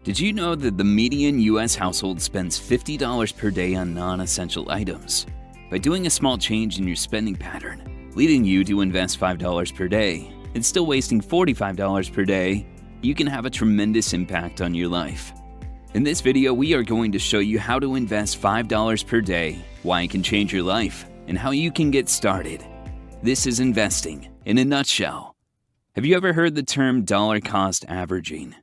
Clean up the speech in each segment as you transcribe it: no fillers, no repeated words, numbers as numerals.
Did you know that the median US household spends $50 per day on non-essential items? By doing a small change in your spending pattern, leading you to invest $5 per day, and still wasting $45 per day, you can have a tremendous impact on your life. In this video, we are going to show you how to invest $5 per day, why it can change your life, and how you can get started. This is investing in a nutshell. Have you ever heard the term dollar cost averaging?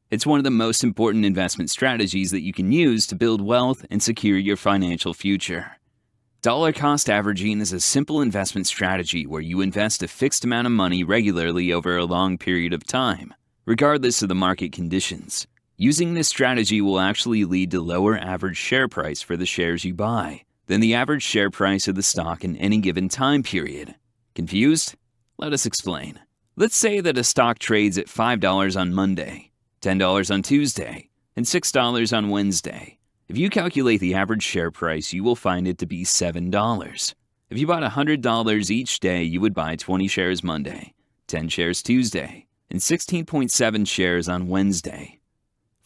It's one of the most important investment strategies that you can use to build wealth and secure your financial future. Dollar cost averaging is a simple investment strategy where you invest a fixed amount of money regularly over a long period of time, regardless of the market conditions. Using this strategy will actually lead to lower average share price for the shares you buy than the average share price of the stock in any given time period. Confused? Let us explain. Let's say that a stock trades at $5 on Monday, $10 on Tuesday, and $6 on Wednesday. If you calculate the average share price, you will find it to be $7. If you bought $100 each day, you would buy 20 shares Monday, 10 shares Tuesday, and 16.7 shares on Wednesday.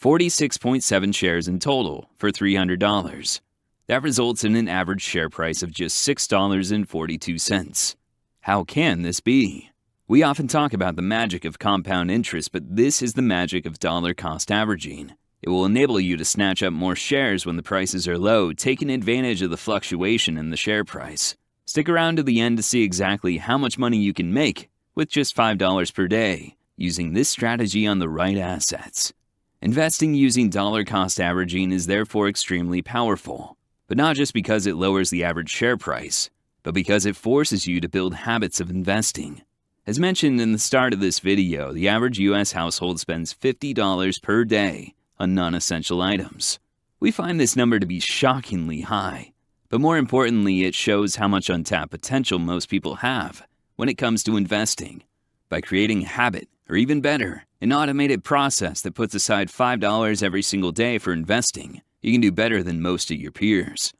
46.7 shares in total for $300. That results in an average share price of just $6.42. How can this be? We often talk about the magic of compound interest, but this is the magic of dollar cost averaging. It will enable you to snatch up more shares when the prices are low, taking advantage of the fluctuation in the share price. Stick around to the end to see exactly how much money you can make with just $5 per day, using this strategy on the right assets. Investing using dollar cost averaging is therefore extremely powerful, but not just because it lowers the average share price, but because it forces you to build habits of investing. As mentioned in the start of this video, the average US household spends $50 per day on non-essential items. We find this number to be shockingly high, but more importantly, it shows how much untapped potential most people have when it comes to investing. By creating a habit, or even better, an automated process that puts aside $5 every single day for investing, you can do better than most of your peers.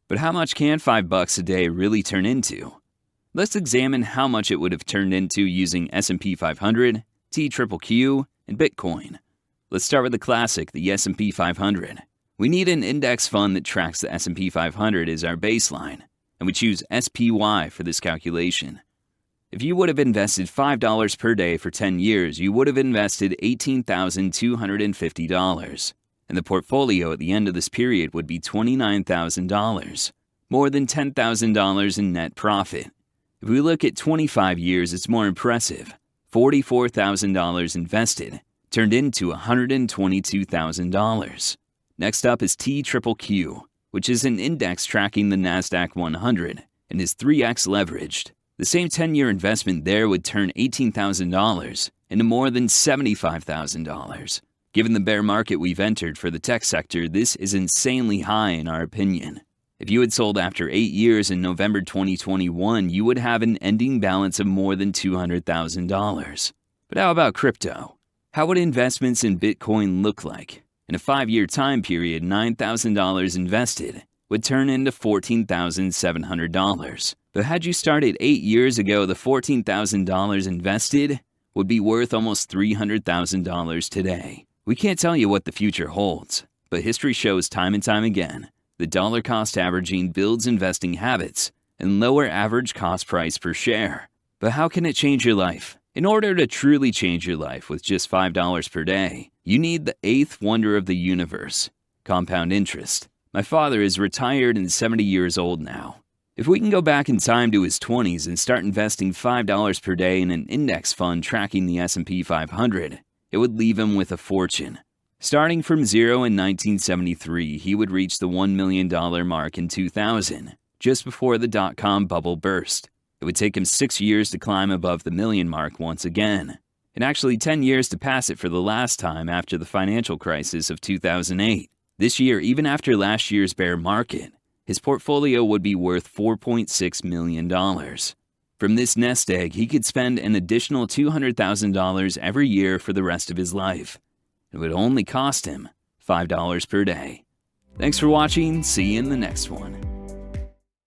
But how much can $5 a day really turn into? Let's examine how much it would have turned into using S&P 500, TQQQ, and Bitcoin. Let's start with the classic, the S&P 500. We need an index fund that tracks the S&P 500 as our baseline, and we choose SPY for this calculation. If you would have invested $5 per day for 10 years, you would have invested $18,250, and the portfolio at the end of this period would be $29,000, more than $10,000 in net profit. If we look at 25 years, it's more impressive. $44,000 invested turned into $122,000. Next up is TQQQ, which is an index tracking the NASDAQ 100 and is 3x leveraged. The same 10-year investment there would turn $18,000 into more than $75,000. Given the bear market we've entered for the tech sector, this is insanely high in our opinion. If you had sold after 8 years in November 2021, you would have an ending balance of more than $200,000. But how about crypto? How would investments in Bitcoin look like? In a 5-year time period, $9,000 invested would turn into $14,700. But had you started 8 years ago, the $14,000 invested would be worth almost $300,000 today. We can't tell you what the future holds, but history shows time and time again that dollar cost averaging builds investing habits and lower average cost price per share. But how can it change your life? In order to truly change your life with just $5 per day, you need the 8th wonder of the universe, compound interest. My father is retired and 70 years old now. If we can go back in time to his 20s and start investing $5 per day in an index fund tracking the S&P 500, it would leave him with a fortune. Starting from zero in 1973, he would reach the $1 million mark in 2000, just before the dot-com bubble burst. It would take him 6 years to climb above the million mark once again, and actually 10 years to pass it for the last time after the financial crisis of 2008. This year, even after last year's bear market, his portfolio would be worth $4.6 million. From this nest egg, he could spend an additional $200,000 every year for the rest of his life. It would only cost him $5 per day. Thanks for watching. See you in the next one.